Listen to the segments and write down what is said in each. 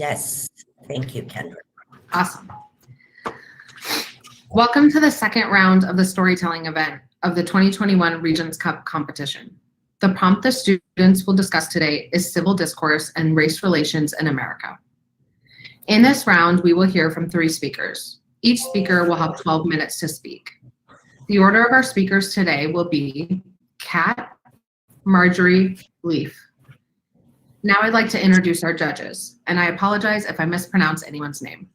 Yes, thank you, Kendra. Awesome. Welcome to the second round of the storytelling event of the 2021 Regents Cup competition. The prompt the students will discuss today is civil discourse and race relations in America. In this round, we will hear from 3 speakers. Each speaker will have 12 minutes to speak. The order of our speakers today will be Kat, Marjorie, Leaf. Now I'd like to introduce our judges, and I apologize if I mispronounce anyone's name.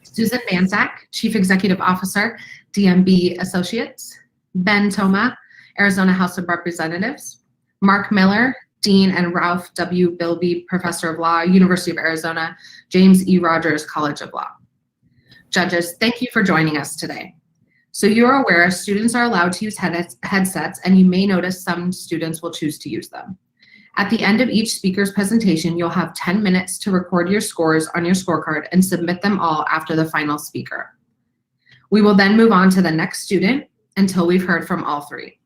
Susan Banczak, Chief Executive Officer, DMB Associates. Ben Toma, Arizona House of Representatives. Mark Miller, Dean and Ralph W. Bilby, Professor of Law, University of Arizona, James E. Rogers College of Law. Judges, thank you for joining us today. So you're aware students are allowed to use headsets, and you may notice some students will choose to use them. At the end of each speaker's presentation, you'll have 10 minutes to record your scores on your scorecard and submit them all after the final speaker. We will then move on to the next student until we've heard from all 3.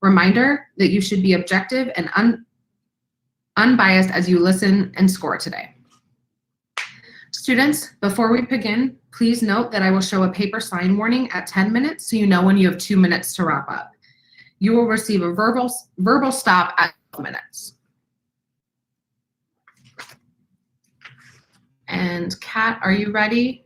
Reminder that you should be objective and unbiased as you listen and score today. Students, before we begin, please note that I will show a paper sign warning at 10 minutes so you know when you have 2 minutes to wrap up. You will receive a verbal stop at 12 minutes. And Kat, are you ready?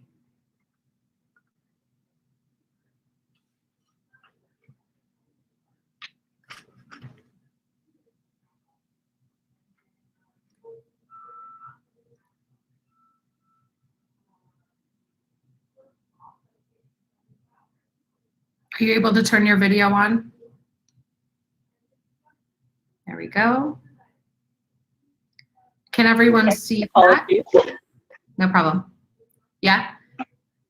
Are you able to turn your video on? There we go. Can everyone see that? No problem. Yeah?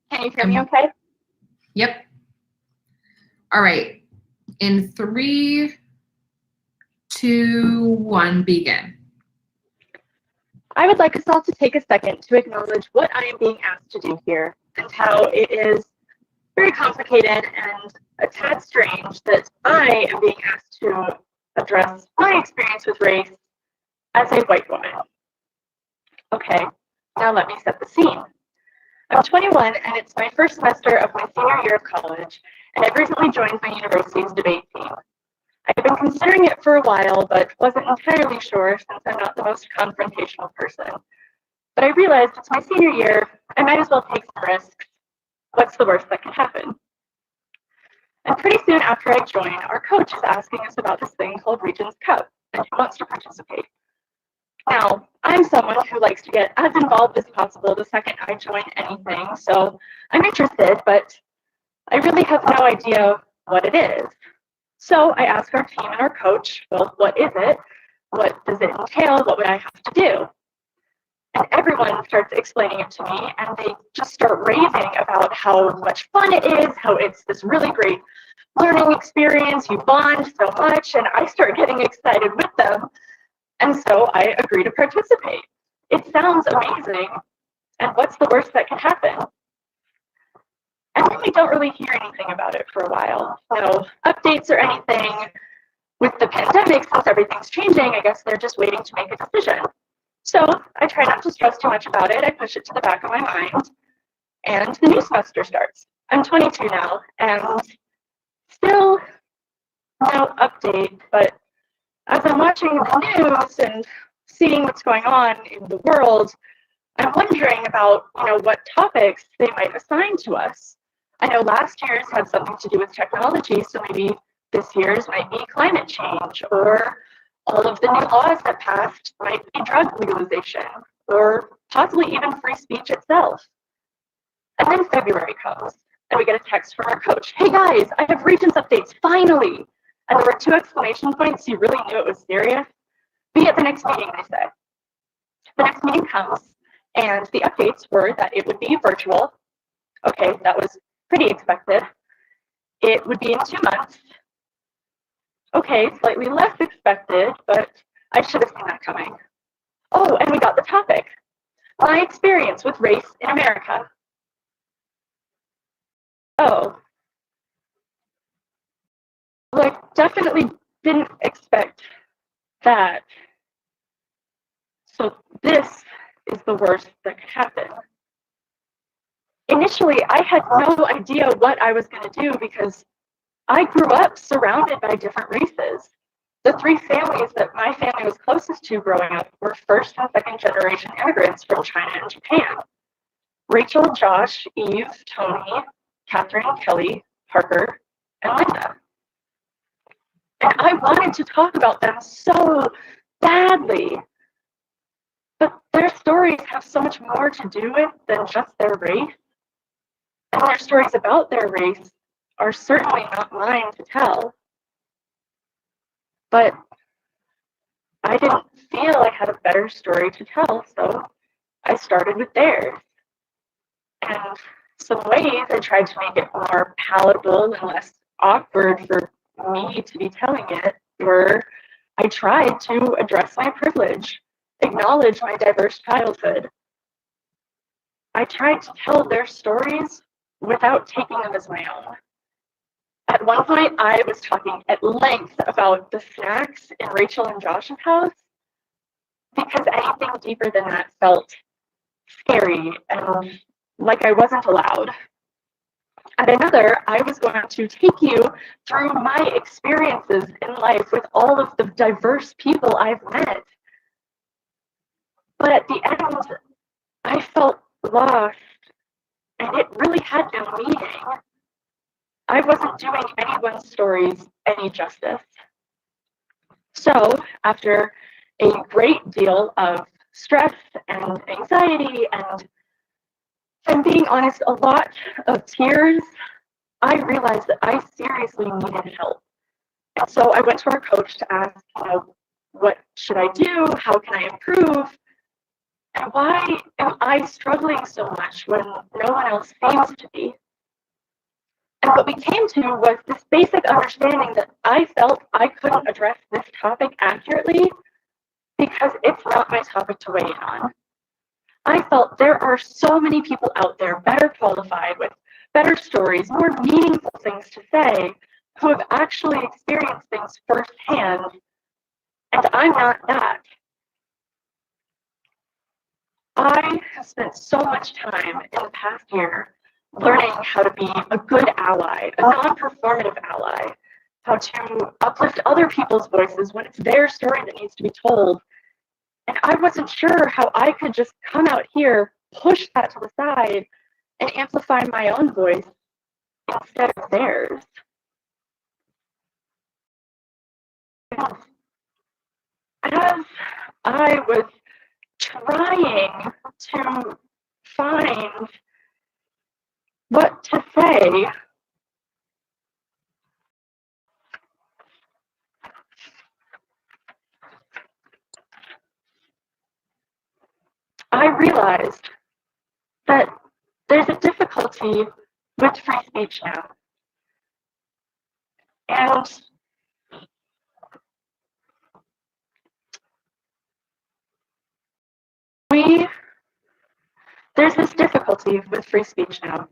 Can you hear me okay? Yep. All right. In 3, 2, 1, begin. I would like us all to take a second to acknowledge what I am being asked to do here and how it is very complicated and a tad strange that I am being asked to address my experience with race as a white woman. Okay, now let me set the scene. I'm 21 and it's my first semester of my senior year of college, and I've recently joined my university's debate team. I've been considering it for a while, but wasn't entirely sure since I'm not the most confrontational person. But I realized it's my senior year, I might as well take some risks. What's the worst that can happen? And pretty soon after I join, our coach is asking us about this thing called Regents Cup and who wants to participate. Now, I'm someone who likes to get as involved as possible the second I join anything, so I'm interested, but I really have no idea what it is. So I ask our team and our coach, well, what is it? What does it entail? What would I have to do? And everyone starts explaining it to me, and they just start raving about how much fun it is, how it's this really great learning experience, you bond so much, and I start getting excited with them. And so I agree to participate. It sounds amazing. And what's the worst that can happen? And then we don't really hear anything about it for a while. No updates or anything. With the pandemic, since everything's changing, I guess they're just waiting to make a decision. So I try not to stress too much about it. I push it to the back of my mind. And the new semester starts. I'm 22 now, and still no update, but as I'm watching the news and seeing what's going on in the world, I'm wondering about, what topics they might assign to us. I know last year's had something to do with technology, so maybe this year's might be climate change, or all of the new laws that passed might be drug legalization, or possibly even free speech itself. And then February comes, and we get a text from our coach. Hey guys, I have Regents updates, finally! And there were 2 exclamation points. You really knew it was serious. Be at the next meeting, they said. The next meeting comes, and the updates were that it would be virtual. Okay, that was pretty expected. It would be in 2 months. Okay, slightly less expected, but I should have seen that coming. Oh, and we got the topic. My experience with race in America. Oh. Well, I definitely didn't expect that. So this is the worst that could happen. Initially, I had no idea what I was going to do because I grew up surrounded by different races. The three families that my family was closest to growing up were first and second generation immigrants from China and Japan. Rachel, Josh, Eve, Tony, Catherine, Kelly, Parker, and Linda. And I wanted to talk about them so badly. But their stories have so much more to do with than just their race. And their stories about their race are certainly not mine to tell. But I didn't feel I had a better story to tell, so I started with theirs. And some ways I tried to make it more palatable and less awkward for me to be telling it were I tried to address my privilege, acknowledge my diverse childhood. I tried to tell their stories without taking them as my own. At one point, I was talking at length about the snacks in Rachel and Josh's house because anything deeper than that felt scary and like I wasn't allowed. At another, I was going to take you through my experiences in life with all of the diverse people I've met. But at the end, I felt lost, and it really had no meaning. I wasn't doing anyone's stories any justice. So, after a great deal of stress and anxiety and being honest, a lot of tears, I realized that I seriously needed help. And so I went to our coach to ask, what should I do? How can I improve? And why am I struggling so much when no one else seems to be? And what we came to was this basic understanding that I felt I couldn't address this topic accurately because it's not my topic to weigh in on. I felt there are so many people out there better qualified with better stories, more meaningful things to say, who have actually experienced things firsthand, and I'm not that. I have spent so much time in the past year learning how to be a good ally, a non-performative ally, how to uplift other people's voices when it's their story that needs to be told. And I wasn't sure how I could just come out here, push that to the side, and amplify my own voice instead of theirs. As I was trying to find what to say, I realized that there's a difficulty with free speech now. And there's this difficulty with free speech now.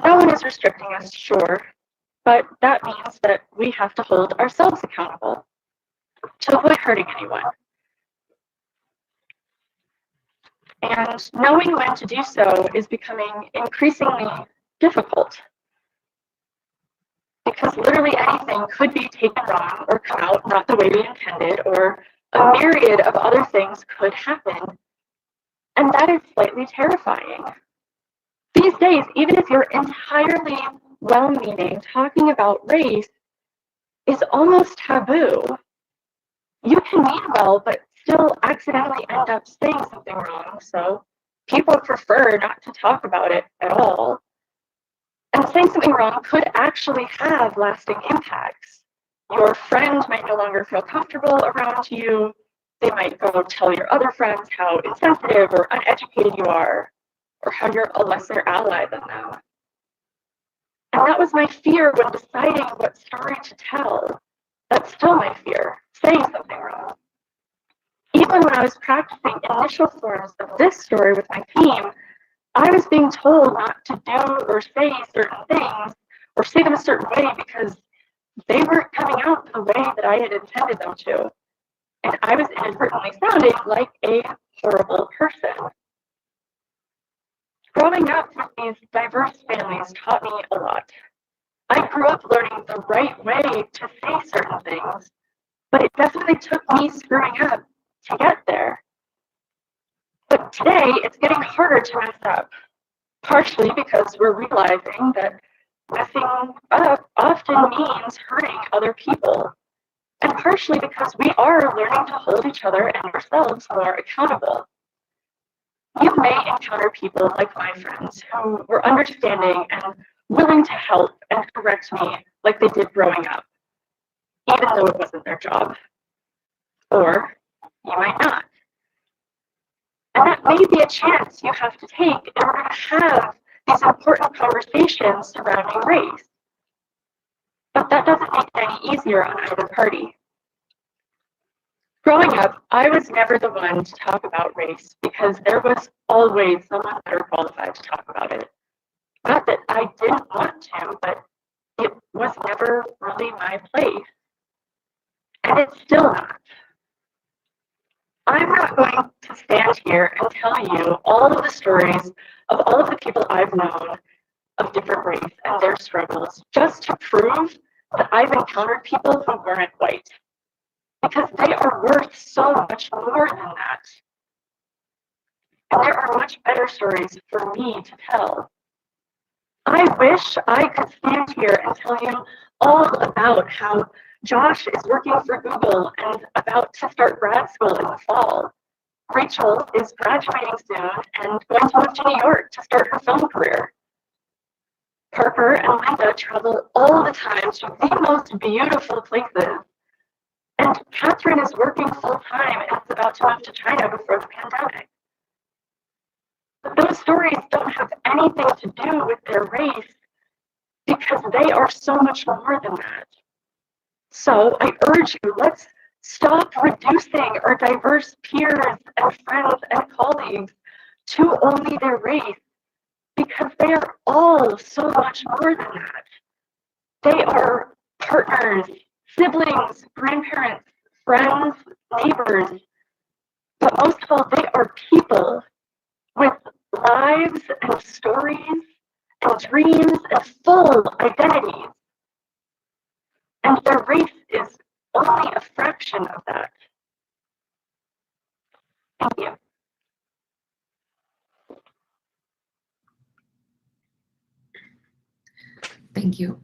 No one is restricting us, sure, but that means that we have to hold ourselves accountable to avoid hurting anyone. And knowing when to do so is becoming increasingly difficult because literally anything could be taken wrong or come out not the way we intended, or a myriad of other things could happen. And that is slightly terrifying. These days, even if you're entirely well-meaning, talking about race is almost taboo. You can mean well, but still accidentally end up saying something wrong, so people prefer not to talk about it at all. And saying something wrong could actually have lasting impacts. Your friend might no longer feel comfortable around you. They might go tell your other friends how insensitive or uneducated you are, or how you're a lesser ally than them. And that was my fear when deciding what story to tell. That's still my fear, saying something wrong. Even when I was practicing initial forms of this story with my team, I was being told not to do or say certain things, or say them a certain way because they weren't coming out the way that I had intended them to. And I was inadvertently sounding like a horrible person. Growing up with these diverse families taught me a lot. I grew up learning the right way to say certain things, but it definitely took me screwing up to get there. But today, it's getting harder to mess up, partially because we're realizing that messing up often means hurting other people, and partially because we are learning to hold each other and ourselves more accountable. You may encounter people like my friends who were understanding and willing to help and correct me like they did growing up, even though it wasn't their job. Or you might not. And that may be a chance you have to take in order to have these important conversations surrounding race. But that doesn't make it any easier on either party. Growing up, I was never the one to talk about race because there was always someone better qualified to talk about it. Not that I didn't want to, but it was never really my place. And it's still not. I'm not going to stand here and tell you all of the stories of all of the people I've known of different race and their struggles just to prove that I've encountered people who weren't white. Because they are worth so much more than that. And there are much better stories for me to tell. I wish I could stand here and tell you all about how Josh is working for Google and about to start grad school in the fall. Rachel is graduating soon and going to move to New York to start her film career. Parker and Linda travel all the time to the most beautiful places. And Catherine is working full-time and is about to move to China before the pandemic. But those stories don't have anything to do with their race because they are so much more than that. So I urge you, let's stop reducing our diverse peers and friends and colleagues to only their race because they are all so much more than that. They are partners, siblings, grandparents, friends, neighbors, but most of all, they are people with lives and stories and dreams and full identities. And their race is only a fraction of that. Thank you. Thank you.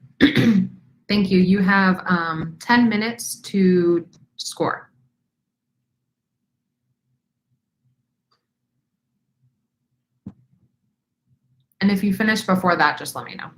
Thank you. You have 10 minutes to score. And if you finish before that, just let me know.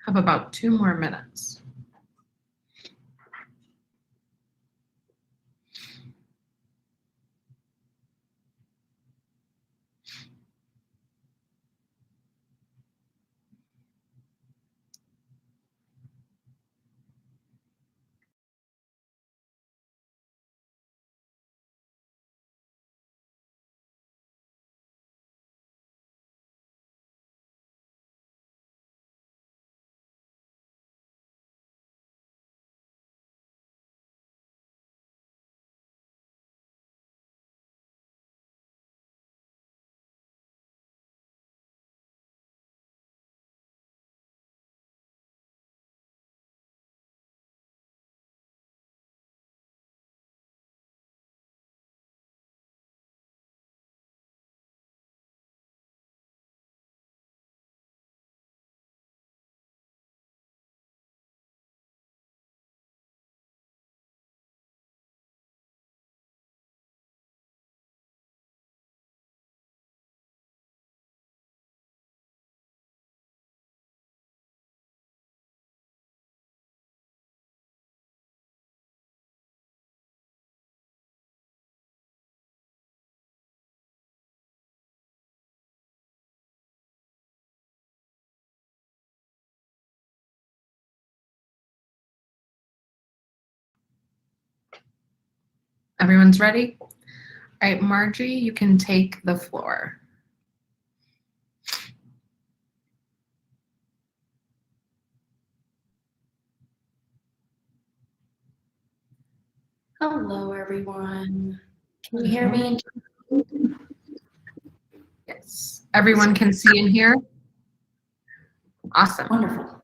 Have about 2 more minutes. Everyone's ready? All right, Margie, you can take the floor. Hello, everyone. Can you hear me? Yes. Everyone can see and hear? Awesome. Wonderful.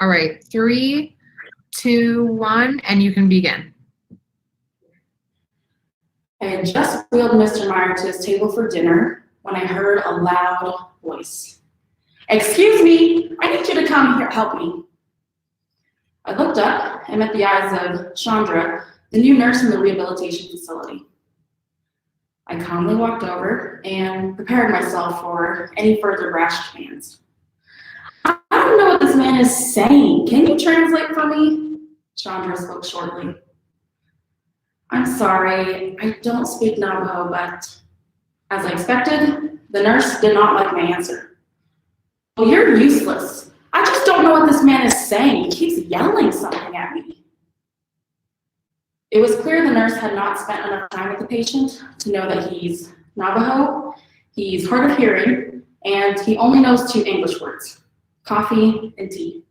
All right, 3, 2, 1, and you can begin. I had just wheeled Mr. Meyer to his table for dinner when I heard a loud voice. "Excuse me, I need you to come here, help me." I looked up and met the eyes of Chandra, the new nurse in the rehabilitation facility. I calmly walked over and prepared myself for any further rash commands. "I don't know what this man is saying. Can you translate for me?" Chandra spoke shortly. "I'm sorry, I don't speak Navajo, but..." As I expected, the nurse did not like my answer. "Well, you're useless. I just don't know what this man is saying. He keeps yelling something at me." It was clear the nurse had not spent enough time with the patient to know that he's Navajo, he's hard of hearing, and he only knows 2 English words: coffee and tea.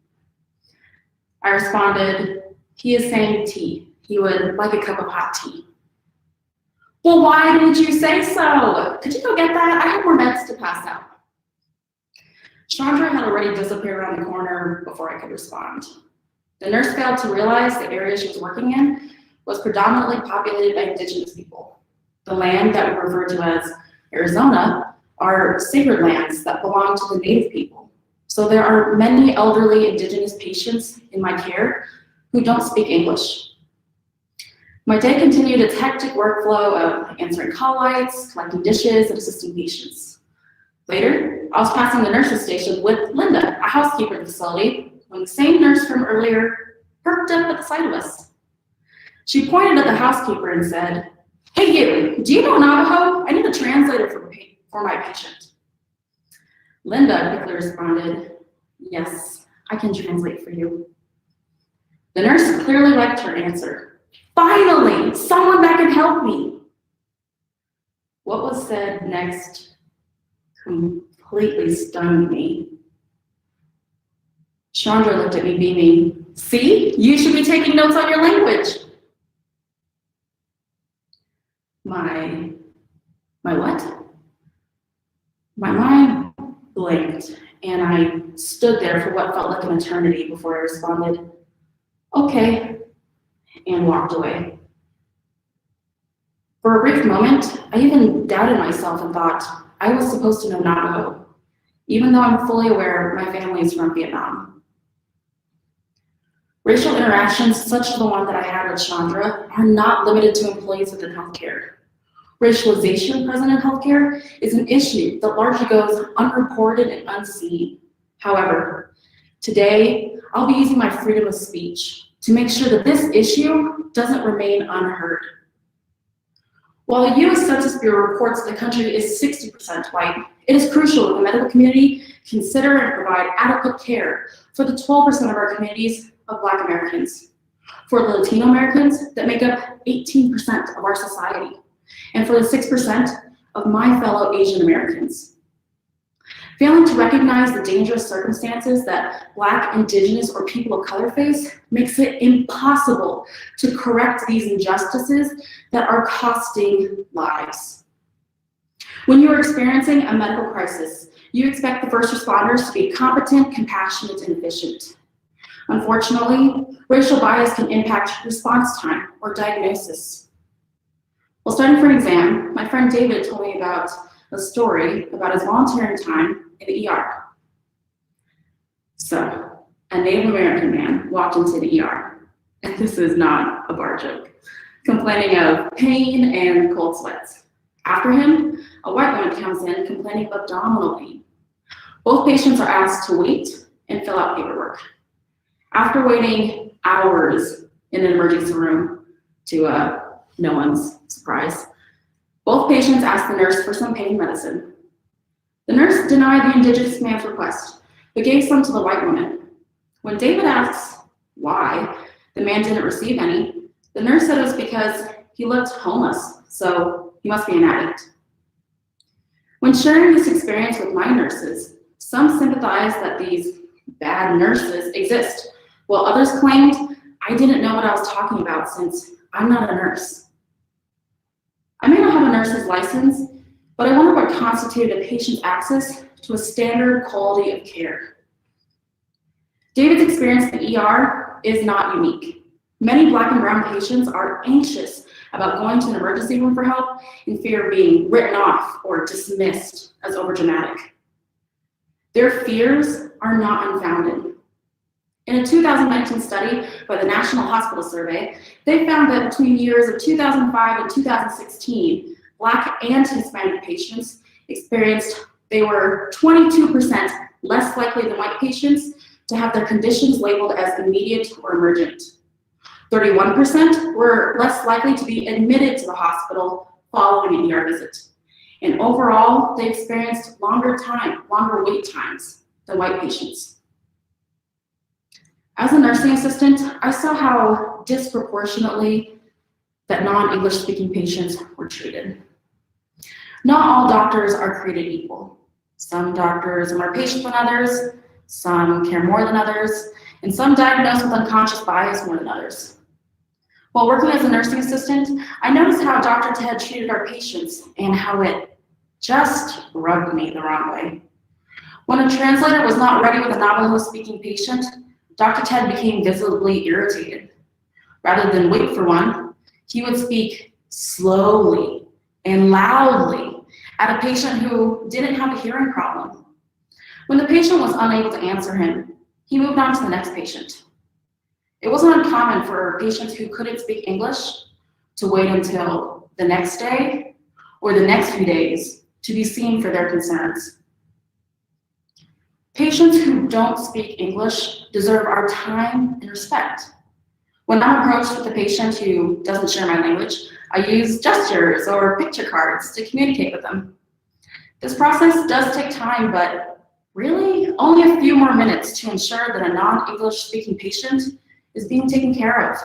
I responded, "He is saying tea. He would like a cup of hot tea." "Well, why didn't you say so? Could you go get that? I have more meds to pass out." Chandra had already disappeared around the corner before I could respond. The nurse failed to realize the area she was working in was predominantly populated by indigenous people. The land that we refer to as Arizona are sacred lands that belong to the native people. So there are many elderly indigenous patients in my care who don't speak English. My day continued its hectic workflow of answering call lights, collecting dishes, and assisting patients. Later, I was passing the nurse's station with Linda, a housekeeper at the facility, when the same nurse from earlier perked up at the sight of us. She pointed at the housekeeper and said, "Hey you, do you know Navajo? I need a translator for my patient." Linda quickly responded, "Yes, I can translate for you." The nurse clearly liked her answer. Finally, someone that can help me. What was said next completely stunned me. Chandra looked at me beaming. "See, you should be taking notes on your language." My what? My mind blinked, and I stood there for what felt like an eternity before I responded, "Okay," and walked away. For a brief moment, I even doubted myself and thought I was supposed to know Navajo, even though I'm fully aware my family is from Vietnam. Racial interactions such as the one that I had with Chandra are not limited to employees within healthcare. Racialization present in healthcare is an issue that largely goes unreported and unseen. However, Today, I'll be using my freedom of speech to make sure that this issue doesn't remain unheard. While the U.S. Census Bureau reports that the country is 60% white, it is crucial that the medical community consider and provide adequate care for the 12% of our communities of Black Americans, for the Latino Americans that make up 18% of our society, and for the 6% of my fellow Asian Americans. Failing to recognize the dangerous circumstances that Black, Indigenous, or people of color face makes it impossible to correct these injustices that are costing lives. When you are experiencing a medical crisis, you expect the first responders to be competent, compassionate, and efficient. Unfortunately, racial bias can impact response time or diagnosis. While studying for an exam, my friend David told me about a story about his volunteering time in the ER. So, a Native American man walked into the ER, and this is not a bar joke, complaining of pain and cold sweats. After him, a white woman comes in complaining of abdominal pain. Both patients are asked to wait and fill out paperwork. After waiting hours in an emergency room, to no one's surprise, both patients asked the nurse for some pain medicine. The nurse denied the Indigenous man's request, but gave some to the white woman. When David asks why the man didn't receive any, the nurse said it was because he looked homeless, so he must be an addict. When sharing this experience with my nurses, some sympathized that these bad nurses exist, while others claimed I didn't know what I was talking about since I'm not a nurse. I may not have a nurse's license, but I wonder what constituted a patient's access to a standard quality of care. David's experience in the ER is not unique. Many Black and brown patients are anxious about going to an emergency room for help in fear of being written off or dismissed as overdramatic. Their fears are not unfounded. In a 2019 study by the National Hospital Survey, they found that between years of 2005 and 2016, Black and Hispanic patients they were 22% less likely than white patients to have their conditions labeled as immediate or emergent. 31% were less likely to be admitted to the hospital following an ER visit. And overall, they experienced longer wait times than white patients. As a nursing assistant, I saw how disproportionately that non-English speaking patients were treated. Not all doctors are created equal. Some doctors are more patient than others, some care more than others, and some diagnose with unconscious bias more than others. While working as a nursing assistant, I noticed how Dr. Ted treated our patients and how it just rubbed me the wrong way. When a translator was not ready with a Navajo-speaking patient, Dr. Ted became visibly irritated. Rather than wait for one, he would speak slowly and loudly at a patient who didn't have a hearing problem. When the patient was unable to answer him, he moved on to the next patient. It wasn't uncommon for patients who couldn't speak English to wait until the next day or the next few days to be seen for their concerns. Patients who don't speak English deserve our time and respect. When I'm approached with a patient who doesn't share my language, I use gestures or picture cards to communicate with them. This process does take time, but really only a few more minutes to ensure that a non-English speaking patient is being taken care of.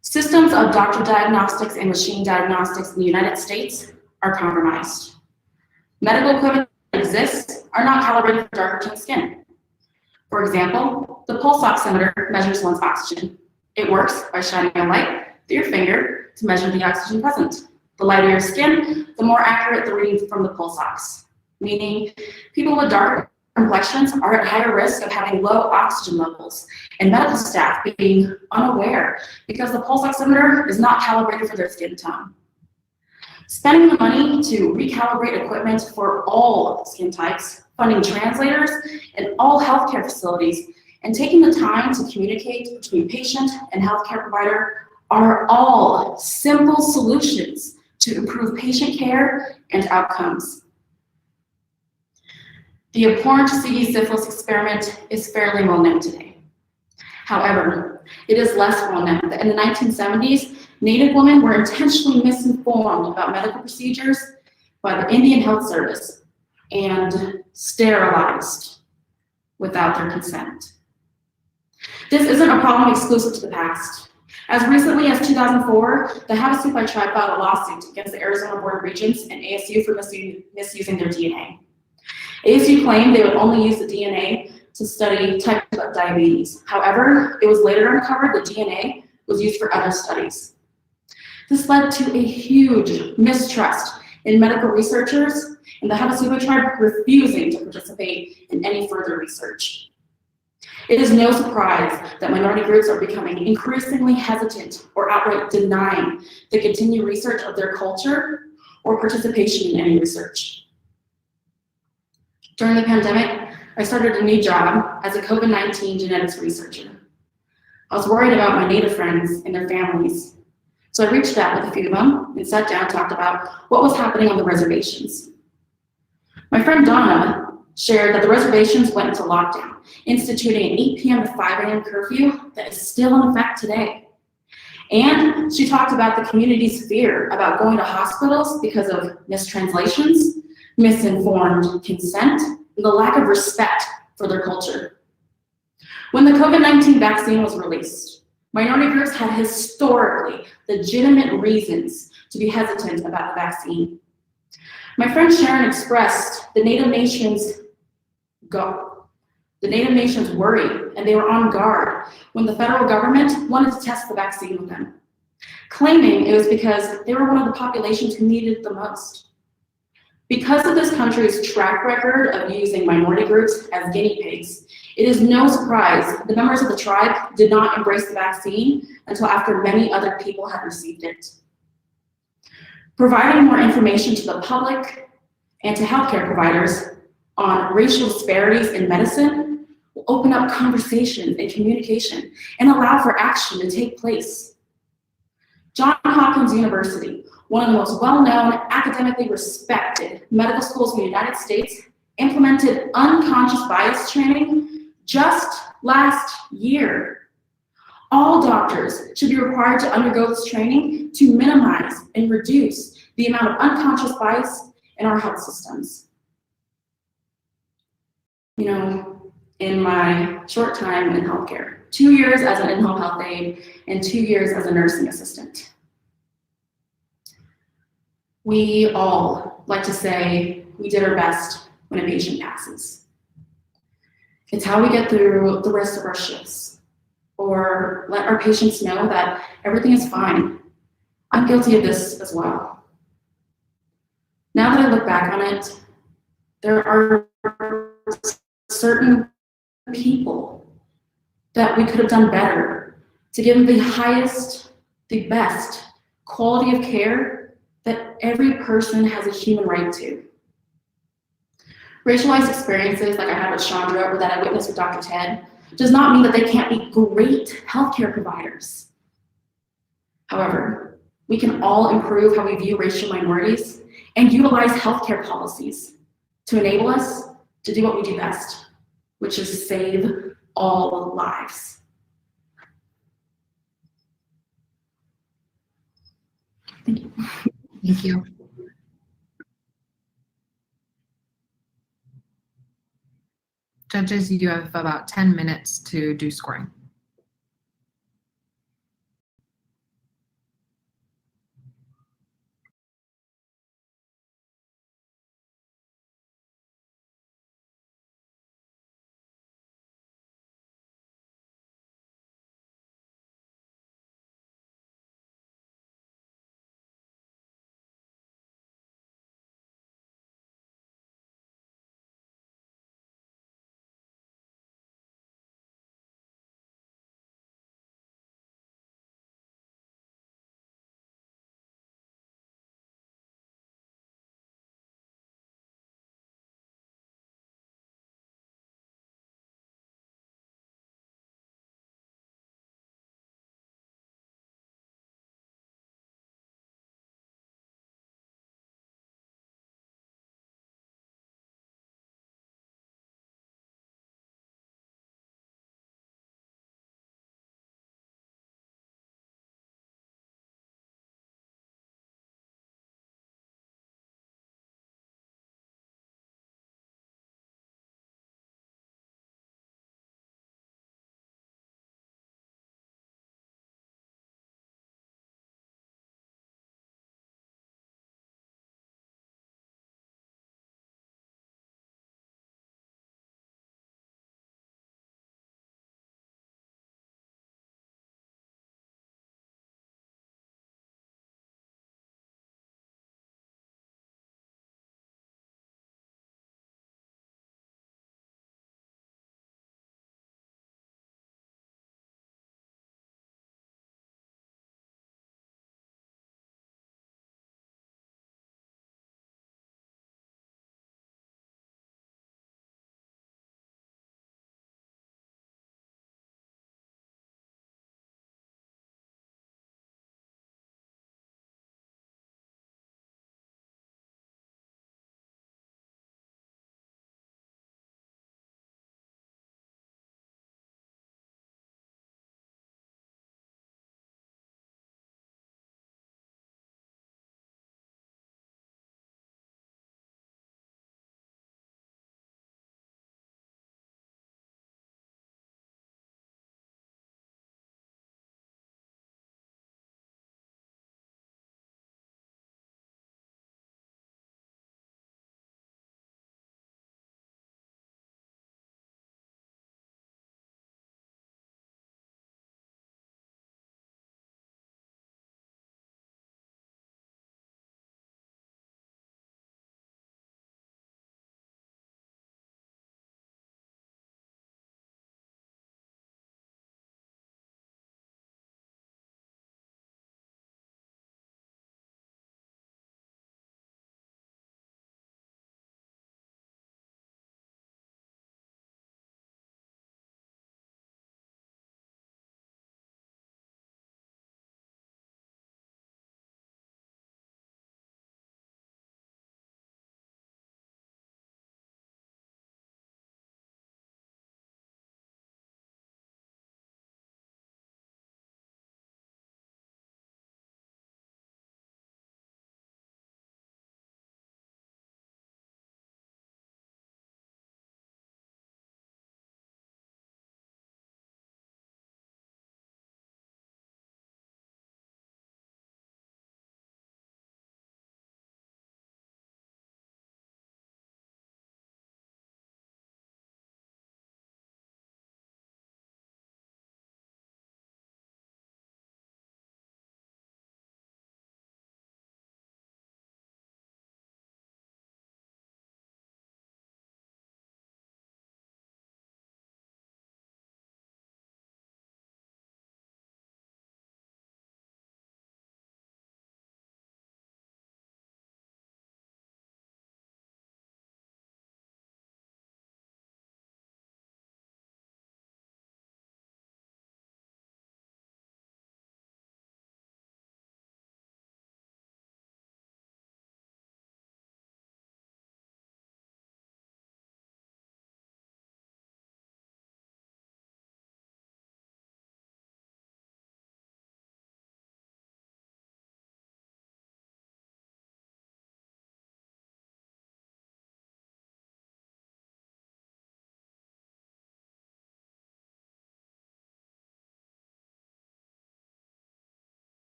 Systems of doctor diagnostics and machine diagnostics in the United States are compromised. Medical equipment that exists are not calibrated for darker toned skin. For example, the pulse oximeter measures one's oxygen. It works by shining a light through your finger to measure the oxygen present. The lighter your skin, the more accurate the reading from the pulse ox, meaning people with darker complexions are at higher risk of having low oxygen levels, and medical staff being unaware because the pulse oximeter is not calibrated for their skin tone. Spending the money to recalibrate equipment for all skin types, funding translators in all healthcare facilities, and taking the time to communicate between patient and healthcare provider are all simple solutions to improve patient care and outcomes. The abhorrent CD syphilis experiment is fairly well known today. However, it is less well known that in the 1970s, Native women were intentionally misinformed about medical procedures by the Indian Health Service and sterilized without their consent. This isn't a problem exclusive to the past. As recently as 2004, the Havasupai tribe filed a lawsuit against the Arizona Board of Regents and ASU for misusing their DNA. ASU claimed they would only use the DNA to study type 2 diabetes. However, it was later uncovered that DNA was used for other studies. This led to a huge mistrust in medical researchers and the Havasupai tribe refusing to participate in any further research. It is no surprise that minority groups are becoming increasingly hesitant or outright denying the continued research of their culture or participation in any research. During the pandemic, I started a new job as a COVID-19 genetics researcher. I was worried about my Native friends and their families, so I reached out with a few of them and sat down and talked about what was happening on the reservations. My friend Donna shared that the reservations went into lockdown, instituting an 8 p.m. to 5 a.m. curfew that is still in effect today. And she talked about the community's fear about going to hospitals because of mistranslations, misinformed consent, and the lack of respect for their culture. When the COVID-19 vaccine was released, minority groups had historically legitimate reasons to be hesitant about the vaccine. My friend Sharon expressed the Native Nations worry, and they were on guard when the federal government wanted to test the vaccine with them, claiming it was because they were one of the populations who needed it the most. Because of this country's track record of using minority groups as guinea pigs, it is no surprise the members of the tribe did not embrace the vaccine until after many other people had received it. Providing more information to the public and to healthcare providers on racial disparities in medicine will open up conversation and communication and allow for action to take place. Johns Hopkins University, one of the most well-known, academically respected medical schools in the United States, implemented unconscious bias training just last year. All doctors should be required to undergo this training to minimize and reduce the amount of unconscious bias in our health systems. You know, in my short time in healthcare, 2 years as an in-home health aide and 2 years as a nursing assistant, we all like to say we did our best when a patient passes. It's how we get through the rest of our shifts, or let our patients know that everything is fine. I'm guilty of this as well. Now that I look back on it, there are certain people that we could have done better to give them the highest, the best quality of care that every person has a human right to. Racialized experiences like I had with Chandra or that I witnessed with Dr. Ted does not mean that they can't be great healthcare providers. However, we can all improve how we view racial minorities and utilize healthcare policies to enable us to do what we do best, which is save all lives. Thank you. Thank you. Judges, you have about 10 minutes to do scoring.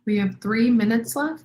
We have 3 minutes left.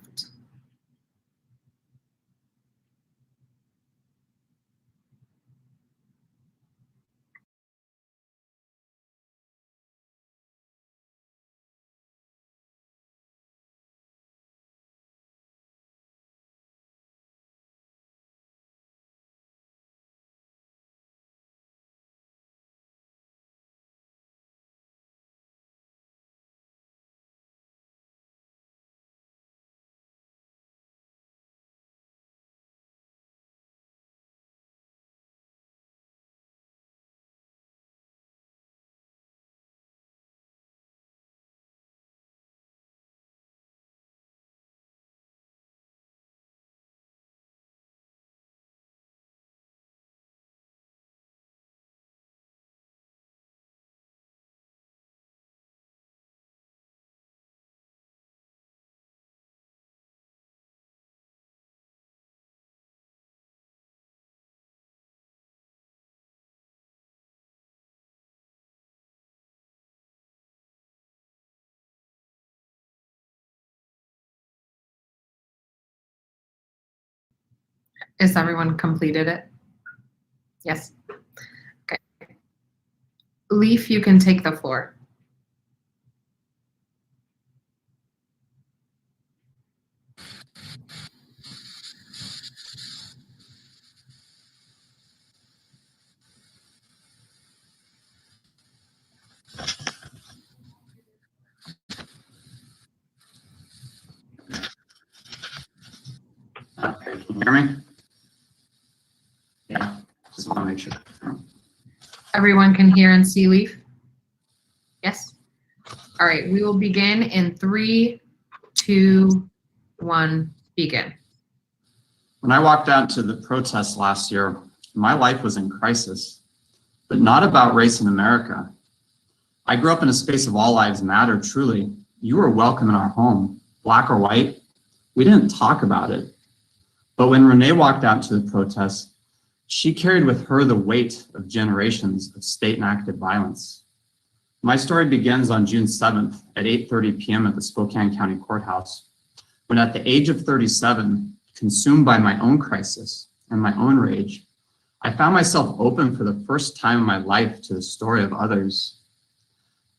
Is everyone completed it? Yes. Okay. Leaf, you can take the floor. Okay, can you hear me? Yeah, just want to make sure. Everyone can hear and see Leaf? Yes? All right, we will begin in 3, 2, 1, begin. When I walked out to the protest last year, my life was in crisis, but not about race in America. I grew up in a space of all lives matter, truly. You were welcome in our home, black or white. We didn't talk about it. But when Renee walked out to the protest, she carried with her the weight of generations of state-enacted violence. My story begins on June 7th at 8:30 p.m. at the Spokane County Courthouse, when at the age of 37, consumed by my own crisis and my own rage, I found myself open for the first time in my life to the story of others.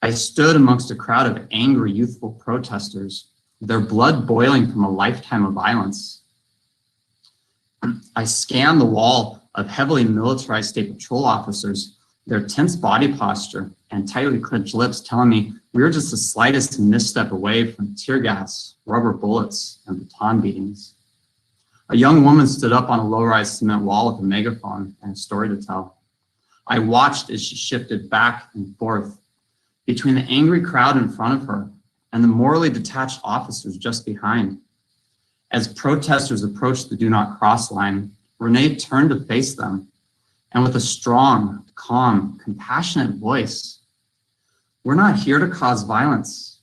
I stood amongst a crowd of angry, youthful protesters, their blood boiling from a lifetime of violence. I scanned the wall of heavily militarized state patrol officers, their tense body posture and tightly clenched lips telling me we were just the slightest misstep away from tear gas, rubber bullets, and baton beatings. A young woman stood up on a low-rise cement wall with a megaphone and a story to tell. I watched as she shifted back and forth between the angry crowd in front of her and the morally detached officers just behind. As protesters approached the do not cross line, Renee turned to face them, and with a strong, calm, compassionate voice, "We're not here to cause violence.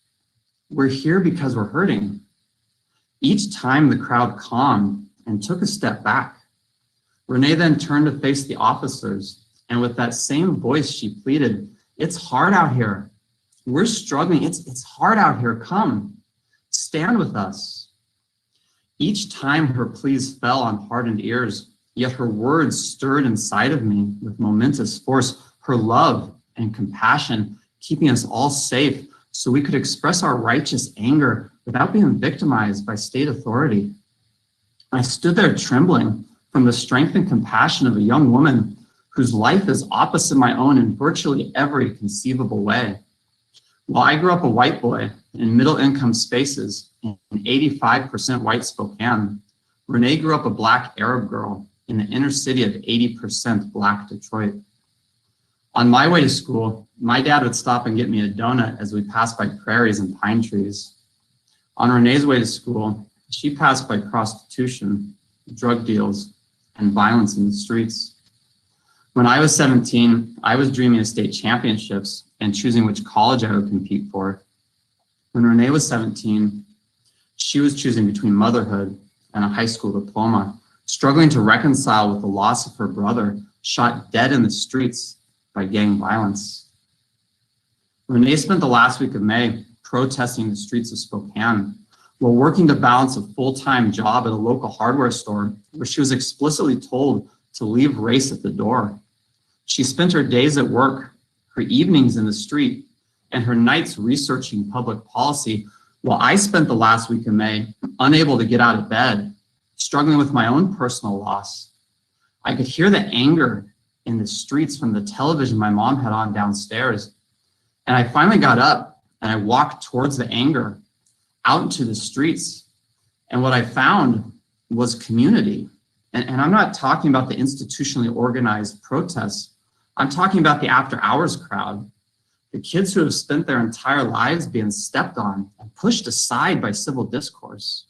We're here because we're hurting." Each time the crowd calmed and took a step back, Renee then turned to face the officers, and with that same voice she pleaded, "It's hard out here. We're struggling. It's hard out here. Come, stand with us." Each time her pleas fell on hardened ears, yet her words stirred inside of me with momentous force, her love and compassion, keeping us all safe so we could express our righteous anger without being victimized by state authority. I stood there trembling from the strength and compassion of a young woman whose life is opposite my own in virtually every conceivable way. While I grew up a white boy in middle-income spaces in 85% white Spokane, Renee grew up a black Arab girl in the inner city of 80% black Detroit. On my way to school, my dad would stop and get me a donut as we passed by prairies and pine trees. On Renee's way to school, she passed by prostitution, drug deals, and violence in the streets. When I was 17, I was dreaming of state championships and choosing which college I would compete for. When Renee was 17, she was choosing between motherhood and a high school diploma, struggling to reconcile with the loss of her brother, shot dead in the streets by gang violence. Renee spent the last week of May protesting the streets of Spokane, while working to balance a full-time job at a local hardware store where she was explicitly told to leave race at the door. She spent her days at work, her evenings in the street, and her nights researching public policy, while I spent the last week of May unable to get out of bed, struggling with my own personal loss. I could hear the anger in the streets from the television my mom had on downstairs. And I finally got up and I walked towards the anger out into the streets. And what I found was community. And I'm not talking about the institutionally organized protests. I'm talking about the after hours crowd, the kids who have spent their entire lives being stepped on and pushed aside by civil discourse.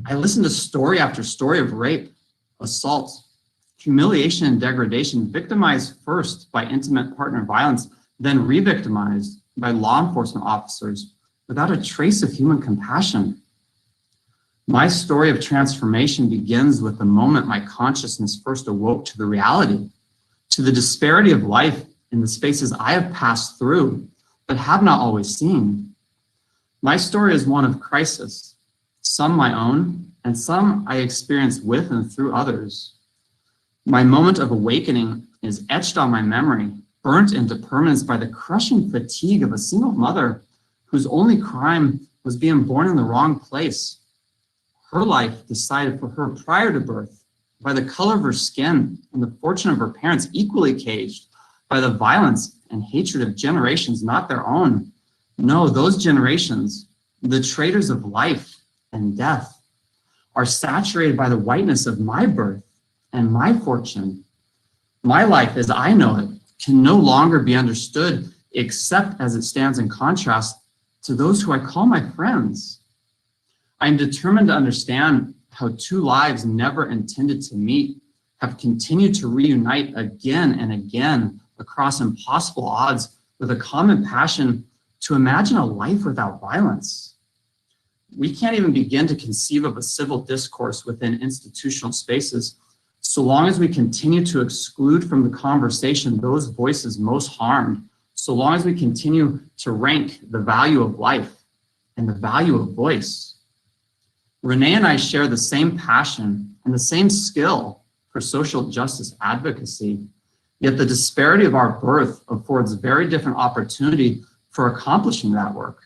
I listened to story after story of rape, assault, humiliation and degradation, victimized first by intimate partner violence, then re-victimized by law enforcement officers without a trace of human compassion. My story of transformation begins with the moment my consciousness first awoke to the reality, to the disparity of life in the spaces I have passed through but have not always seen. My story is one of crisis, some my own, and some I experienced with and through others. My moment of awakening is etched on my memory, burnt into permanence by the crushing fatigue of a single mother whose only crime was being born in the wrong place. Her life decided for her prior to birth by the color of her skin and the fortune of her parents, equally caged by the violence and hatred of generations not their own. No, those generations, the traitors of life and death, are saturated by the whiteness of my birth and my fortune. My life as I know it can no longer be understood except as it stands in contrast to those who I call my friends. I am determined to understand how two lives never intended to meet have continued to reunite again and again across impossible odds with a common passion to imagine a life without violence. We can't even begin to conceive of a civil discourse within institutional spaces so long as we continue to exclude from the conversation those voices most harmed, so long as we continue to rank the value of life and the value of voice. Renee and I share the same passion and the same skill for social justice advocacy, yet the disparity of our birth affords very different opportunity for accomplishing that work.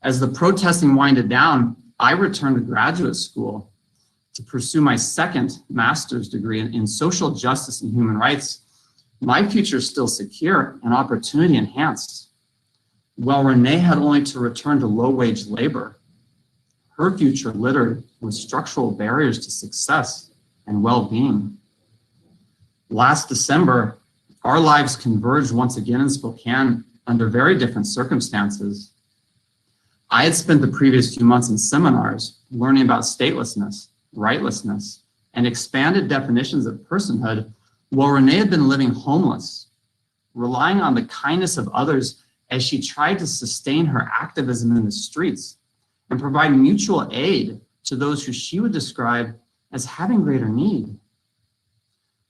As the protesting winded down, I returned to graduate school to pursue my second master's degree in social justice and human rights. My future is still secure and opportunity enhanced. While Renee had only to return to low-wage labor, her future littered with structural barriers to success and well-being. Last December, our lives converged once again in Spokane under very different circumstances. I had spent the previous few months in seminars learning about statelessness, rightlessness, and expanded definitions of personhood, while Renee had been living homeless, relying on the kindness of others as she tried to sustain her activism in the streets and provide mutual aid to those who she would describe as having greater need.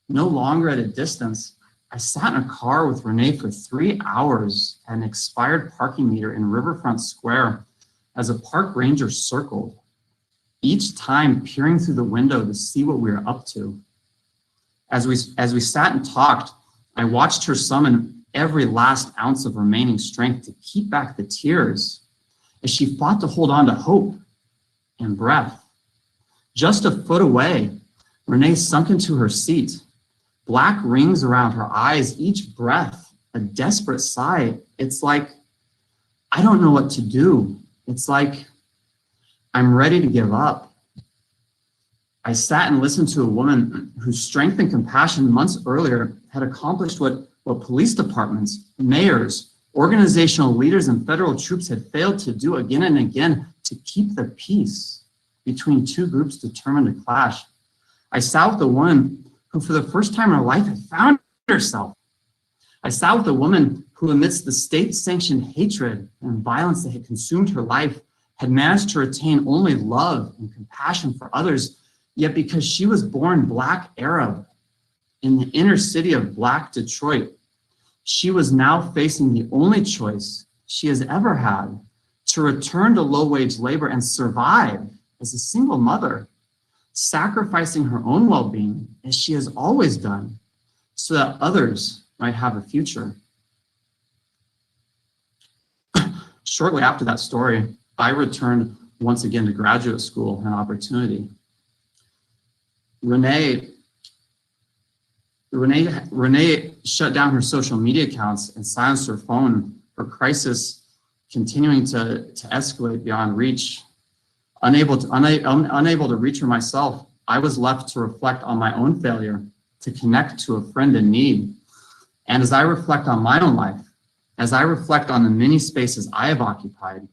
No longer at a distance, I sat in a car with Renee for 3 hours at an expired parking meter in Riverfront Square as a park ranger circled, each time peering through the window to see what we were up to. As we sat and talked, I watched her summon every last ounce of remaining strength to keep back the tears as she fought to hold on to hope and breath. Just a foot away, Renee sunk into her seat, black rings around her eyes, each breath a desperate sigh. It's like, I don't know what to do. It's like, I'm ready to give up. I sat and listened to a woman whose strength and compassion months earlier had accomplished what police departments, mayors, organizational leaders, and federal troops had failed to do again and again to keep the peace between two groups determined to clash. I sat with a woman who for the first time in her life had found herself. I sat with a woman who amidst the state-sanctioned hatred and violence that had consumed her life had managed to retain only love and compassion for others, yet because she was born Black Arab in the inner city of Black Detroit, she was now facing the only choice she has ever had, to return to low-wage labor and survive as a single mother, sacrificing her own well-being as she has always done so that others might have a future. Shortly after that story, I returned once again to graduate school and opportunity. Renee shut down her social media accounts and silenced her phone, her crisis continuing to escalate beyond reach. Unable to reach her myself, I was left to reflect on my own failure to connect to a friend in need. And as I reflect on my own life, as I reflect on the many spaces I have occupied,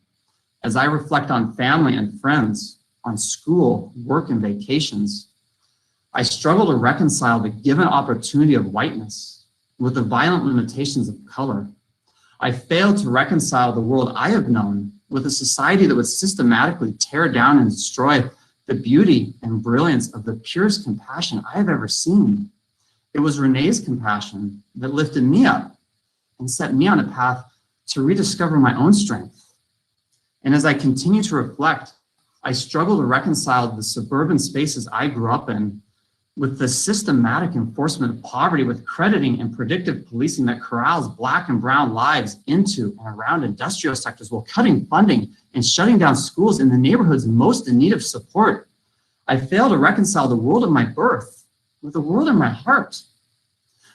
as I reflect on family and friends, on school, work, and vacations, I struggle to reconcile the given opportunity of whiteness with the violent limitations of color. I fail to reconcile the world I have known with a society that would systematically tear down and destroy the beauty and brilliance of the purest compassion I have ever seen. It was Renee's compassion that lifted me up and set me on a path to rediscover my own strength. And as I continue to reflect, I struggle to reconcile the suburban spaces I grew up in with the systematic enforcement of poverty, with crediting and predictive policing that corrals Black and brown lives into and around industrial sectors while cutting funding and shutting down schools in the neighborhoods most in need of support. I fail to reconcile the world of my birth with the world in my heart.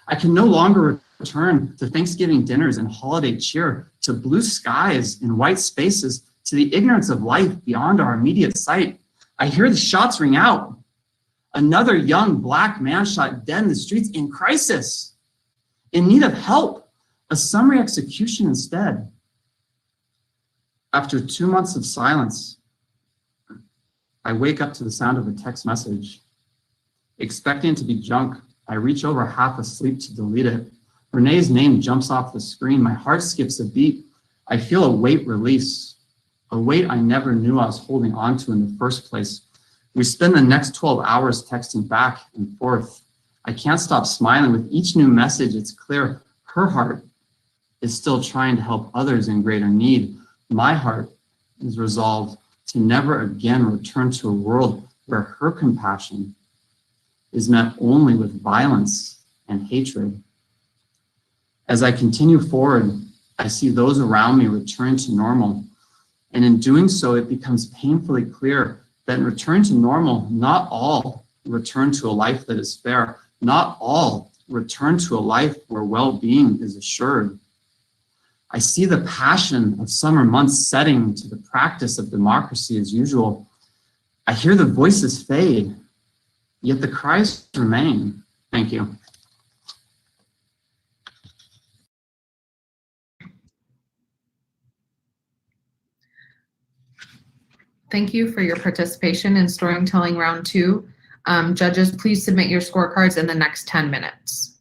I can no longer return to Thanksgiving dinners and holiday cheer, to blue skies and white spaces, to the ignorance of life beyond our immediate sight. I hear the shots ring out. Another young Black man shot dead in the streets in crisis, in need of help, a summary execution instead. After 2 months of silence, I wake up to the sound of a text message. Expecting it to be junk, I reach over half asleep to delete it. Renee's name jumps off the screen. My heart skips a beat. I feel a weight release, a weight I never knew I was holding on to in the first place. We spend the next 12 hours texting back and forth. I can't stop smiling. With each new message, it's clear her heart is still trying to help others in greater need. My heart is resolved to never again return to a world where her compassion is met only with violence and hatred. As I continue forward, I see those around me return to normal. And in doing so, it becomes painfully clear that in return to normal, not all return to a life that is fair. Not all return to a life where well-being is assured. I see the passion of summer months setting to the practice of democracy as usual. I hear the voices fade, yet the cries remain. Thank you. Thank you for your participation in storytelling round 2. Judges, please submit your scorecards in the next 10 minutes.